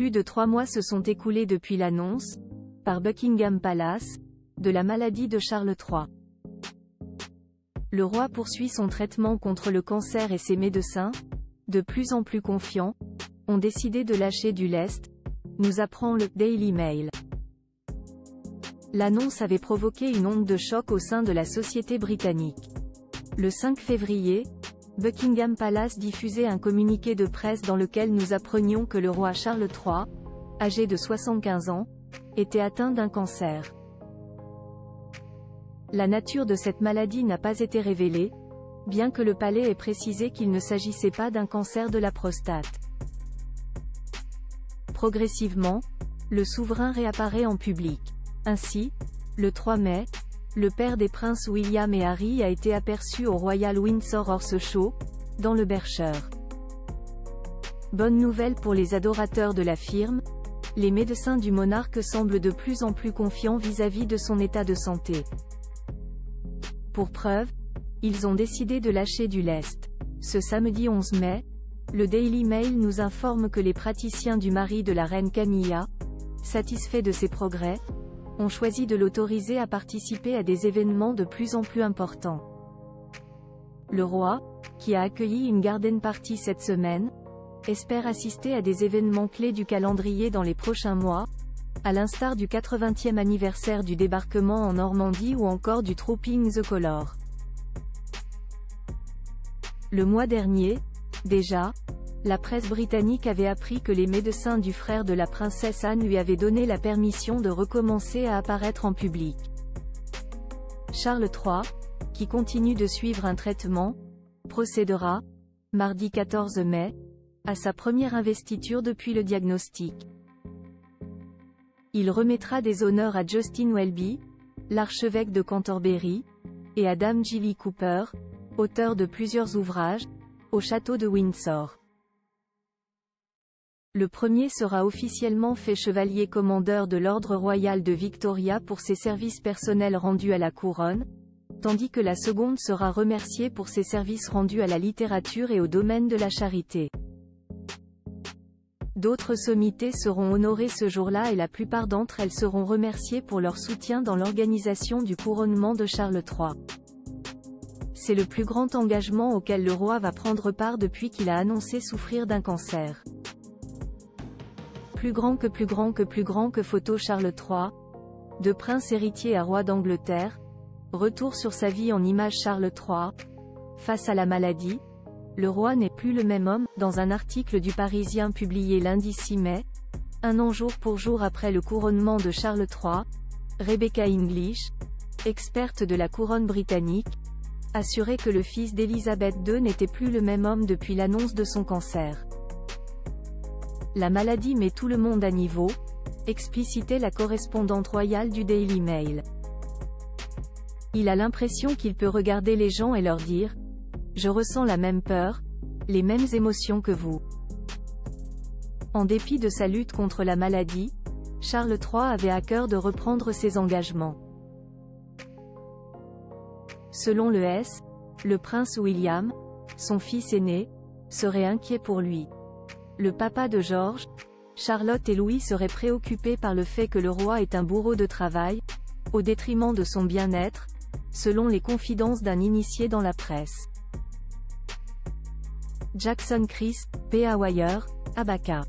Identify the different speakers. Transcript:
Speaker 1: Plus de 3 mois se sont écoulés depuis l'annonce, par Buckingham Palace, de la maladie de Charles III. Le roi poursuit son traitement contre le cancer et ses médecins, de plus en plus confiants, ont décidé de lâcher du lest, nous apprend le Daily Mail. L'annonce avait provoqué une onde de choc au sein de la société britannique. Le 5 février, Buckingham Palace diffusait un communiqué de presse dans lequel nous apprenions que le roi Charles III, âgé de 75 ans, était atteint d'un cancer. La nature de cette maladie n'a pas été révélée, bien que le palais ait précisé qu'il ne s'agissait pas d'un cancer de la prostate. Progressivement, le souverain réapparaît en public. Ainsi, le 3 mai, le père des princes William et Harry a été aperçu au Royal Windsor Horse Show, dans le Berkshire. Bonne nouvelle pour les adorateurs de la firme, les médecins du monarque semblent de plus en plus confiants vis-à-vis de son état de santé. Pour preuve, ils ont décidé de lâcher du lest. Ce samedi 11 mai, le Daily Mail nous informe que les praticiens du mari de la reine Camilla, satisfaits de ses progrès, ont choisi de l'autoriser à participer à des événements de plus en plus importants. Le roi, qui a accueilli une garden party cette semaine, espère assister à des événements clés du calendrier dans les prochains mois, à l'instar du 80e anniversaire du débarquement en Normandie ou encore du Trooping the Colour. Le mois dernier, déjà, la presse britannique avait appris que les médecins du frère de la princesse Anne lui avaient donné la permission de recommencer à apparaître en public. Charles III, qui continue de suivre un traitement, procédera, mardi 14 mai, à sa première investiture depuis le diagnostic. Il remettra des honneurs à Justin Welby, l'archevêque de Canterbury, et à Dame Jilly Cooper, auteur de plusieurs ouvrages, au château de Windsor. Le premier sera officiellement fait chevalier commandeur de l'Ordre royal de Victoria pour ses services personnels rendus à la couronne, tandis que la seconde sera remerciée pour ses services rendus à la littérature et au domaine de la charité. D'autres sommités seront honorées ce jour-là et la plupart d'entre elles seront remerciées pour leur soutien dans l'organisation du couronnement de Charles III. C'est le plus grand engagement auquel le roi va prendre part depuis qu'il a annoncé souffrir d'un cancer. Plus grand que photo Charles III, de prince héritier à roi d'Angleterre, retour sur sa vie en images Charles III, face à la maladie, le roi n'est plus le même homme. Dans un article du Parisien publié lundi 6 mai, un an jour pour jour après le couronnement de Charles III, Rebecca English, experte de la couronne britannique, assurait que le fils d'Élisabeth II n'était plus le même homme depuis l'annonce de son cancer. La maladie met tout le monde à niveau, explicitait la correspondante royale du Daily Mail. Il a l'impression qu'il peut regarder les gens et leur dire « Je ressens la même peur, les mêmes émotions que vous ». En dépit de sa lutte contre la maladie, Charles III avait à cœur de reprendre ses engagements. Selon le S, le prince William, son fils aîné, serait inquiet pour lui. Le papa de George, Charlotte et Louis seraient préoccupés par le fait que le roi est un bourreau de travail, au détriment de son bien-être, selon les confidences d'un initié dans la presse. Jackson Chris, P.A. Wire, Abaka.